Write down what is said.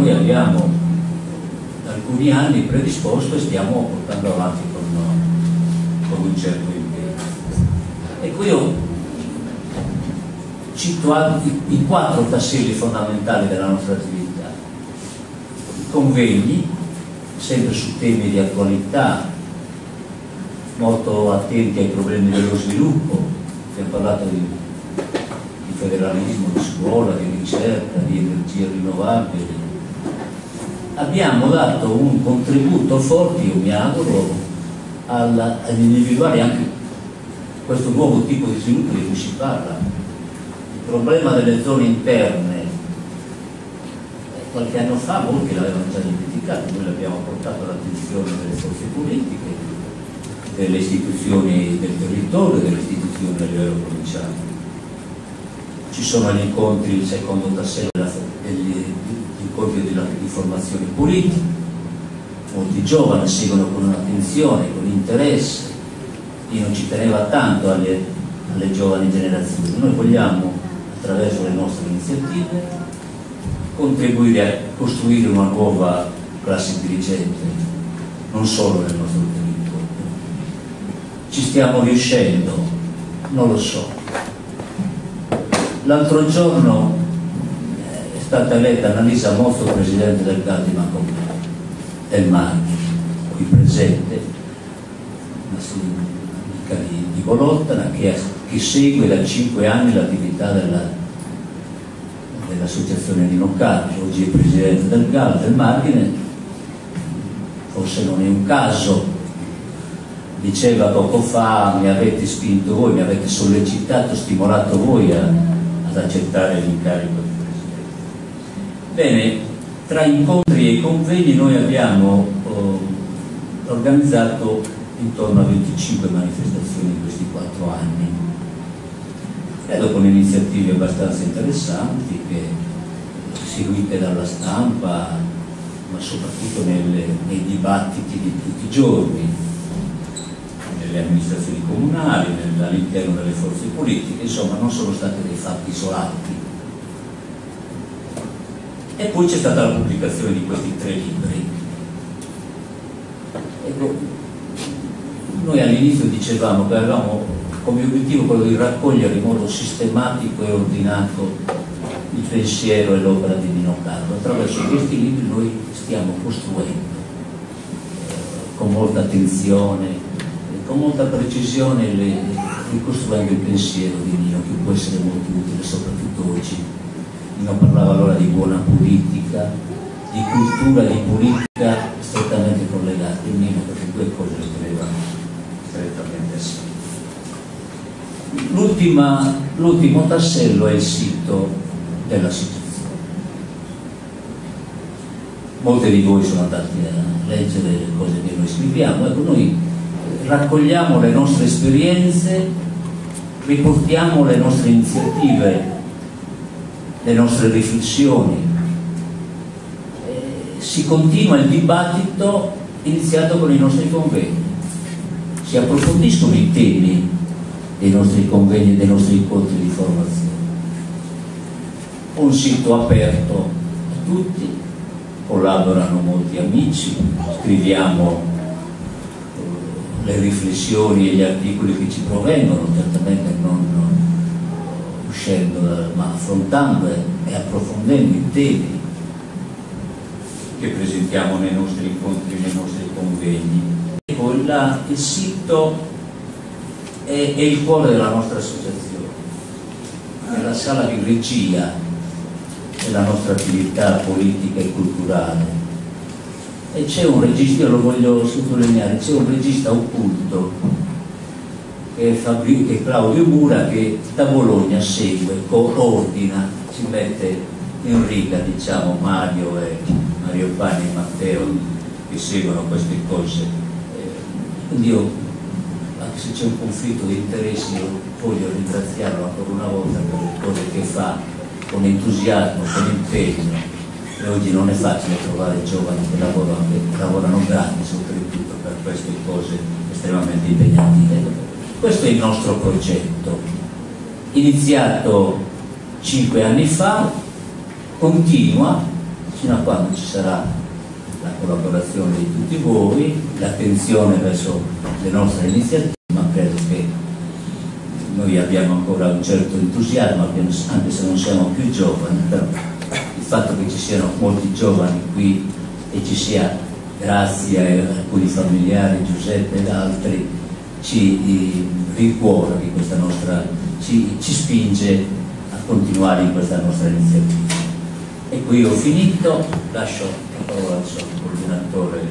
noi abbiamo da alcuni anni predisposto e stiamo portando avanti con un certo impegno. Ecco, io cito i 4 tasselli fondamentali della nostra attività: i convegni, sempre su temi di attualità, molto attenti ai problemi dello sviluppo. Abbiamo parlato di federalismo, di scuola, di ricerca, di energie rinnovabili. Abbiamo dato un contributo forte, io mi auguro, ad individuare anche questo nuovo tipo di sviluppo di cui si parla. Il problema delle zone interne, qualche anno fa molti l'avevano già dimenticato, noi l'abbiamo portato all'attenzione delle forze politiche, delle istituzioni del territorio, delle istituzioni a livello provinciale. Ci sono gli incontri, il secondo tassello degli incontri di formazione politica. Molti giovani seguono con attenzione, con interesse. Io non ci teneva tanto alle giovani generazioni. Noi vogliamo, attraverso le nostre iniziative, contribuire a costruire una nuova classe dirigente, non solo nel nostro territorio. Ci stiamo riuscendo? Non lo so. L'altro giorno è stata eletta Annalisa Mozzo presidente del GAL di Macombello, del Marche, qui presente, una amica di Volontana che segue da 5 anni l'attività dell'associazione Nino Carpi. Oggi è presidente del GAL del Marche. Forse non è un caso, diceva poco fa: mi avete spinto voi, mi avete sollecitato, stimolato voi ad accettare l'incarico di presidente. Bene, tra incontri e convegni noi abbiamo organizzato intorno a 25 manifestazioni in questi 4 anni, credo con iniziative abbastanza interessanti che seguite dalla stampa, ma soprattutto nei dibattiti di tutti i giorni, nelle amministrazioni comunali, all'interno delle forze politiche. Insomma, non sono stati dei fatti isolati. E poi c'è stata la pubblicazione di questi 3 libri. Ecco, noi all'inizio dicevamo che avevamo come obiettivo quello di raccogliere in modo sistematico e ordinato il pensiero e l'opera di Nino Carlo. Attraverso questi libri noi stiamo costruendo con molta attenzione, con molta precisione, ricostruendo il pensiero di Nino, che può essere molto utile soprattutto oggi. Nino parlava allora di buona politica, di cultura, di politica strettamente collegate. Nino, perché 2 cose le teneva strettamente assieme. L'ultimo tassello è il sito dell'associazione. Molti di voi sono andati a leggere le cose che noi scriviamo. Ecco, noi raccogliamo le nostre esperienze, riportiamo le nostre iniziative, le nostre riflessioni. Si continua il dibattito iniziato con i nostri convegni, si approfondiscono i temi dei nostri convegni e dei nostri incontri di formazione. Un sito aperto a tutti, collaborano molti amici, scriviamo le riflessioni e gli articoli che ci provengono, certamente non uscendo, ma affrontando e approfondendo i temi che presentiamo nei nostri incontri, nei nostri convegni. Ecco, il sito è il cuore della nostra associazione, è la sala di regia della nostra attività politica e culturale. E c'è un regista, io lo voglio sottolineare, c'è un regista occulto che è Claudio Mura, che da Bologna segue, coordina, ci mette in riga, diciamo, Mario Pani e Matteo che seguono queste cose. Quindi io, anche se c'è un conflitto di interessi, io voglio ringraziarlo ancora una volta per le cose che fa con entusiasmo, con impegno. E oggi non è facile trovare giovani che lavorano gratis, oltretutto, per queste cose estremamente impegnative. Questo è il nostro progetto, iniziato 5 anni fa, continua, fino a quando ci sarà la collaborazione di tutti voi, l'attenzione verso le nostre iniziative, ma credo che noi abbiamo ancora un certo entusiasmo, anche se non siamo più giovani, però il fatto che ci siano molti giovani qui e ci sia, grazie a alcuni familiari, Giuseppe ed altri, ci ricuora di questa nostra, ci spinge a continuare in questa nostra iniziativa. E qui ho finito, lascio la parola al suo coordinatore